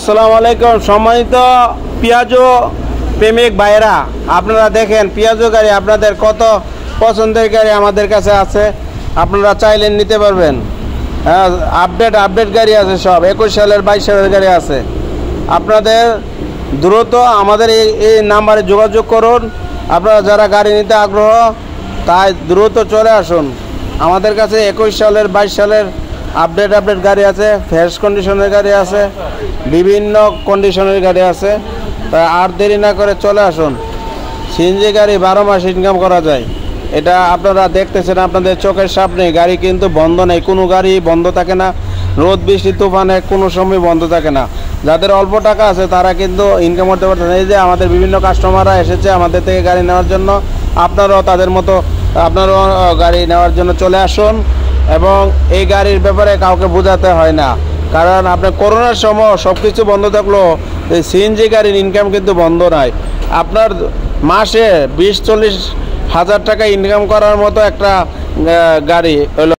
আসসালামু আলাইকুম সম্মানিত পিয়াজো প্রেমিক ভাইরা, আপনারা দেখেন পিয়াজো গাড়ি আপনাদের কত পছন্দের গাড়ি আমাদের কাছে আছে। আপনারা চাইলে নিতে পারবেন। আপডেট গাড়ি আছে, সব 21 সালের 22 সালের গাড়ি আছে। আপনাদের দ্রুত আমাদের এই নাম্বারে যোগাযোগ করুন। আপনারা যারা গাড়ি নিতে আগ্রহ তাই দ্রুত চলে আসুন। আমাদের কাছে 21 সালের 22 সালের আপডেট গাড়ি আছে, ফ্রেশ কন্ডিশনের গাড়ি আছে, বিভিন্ন কন্ডিশনের গাড়ি আছে। তাই আর দেরি না করে চলে আসুন। সিএনজি গাড়ি 12 মাস ইনকাম করা যায়। এটা আপনারা দেখতেছেন আপনাদের চোখের সামনে। গাড়ি কিন্তু বন্ধ নেই, কোনো গাড়ি বন্ধ থাকে না। রোদ বৃষ্টি তুফানে কোনো সময় বন্ধ থাকে না। যাদের অল্প টাকা আছে তারা কিন্তু ইনকাম করতে পারছেন। এই যে আমাদের বিভিন্ন কাস্টমাররা এসেছে আমাদের থেকে গাড়ি নেওয়ার জন্য, আপনারাও তাদের মতো আপনারাও গাড়ি নেওয়ার জন্য চলে আসুন। এবং এই গাড়ির ব্যাপারে কাউকে বোঝাতে হয় না, কারণ আপনার করোনার সময় সব কিছু বন্ধ থাকলেও এই সিএনজি গাড়ির ইনকাম কিন্তু বন্ধ নয়। আপনার মাসে 20-40 হাজার টাকা ইনকাম করার মতো একটা গাড়ি হলো।